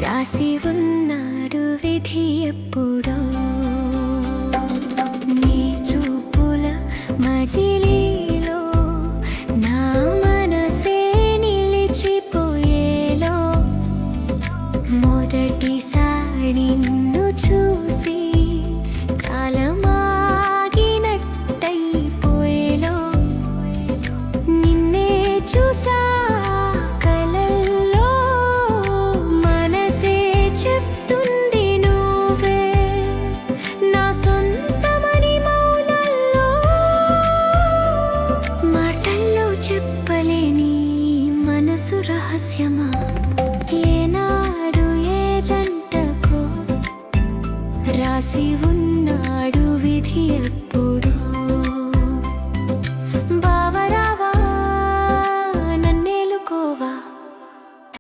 రాసి ఉన్నాడు విధి ఎప్పుడో నీ చూపుల మజిలీలో నా మనసే నిలిచిపోయేలో మొదటిసారి నిన్ను చూసి కాలమాగినట్టయిపోయేలో నిన్నే చూసా చెప్పలేని మనసు రహస్యమా.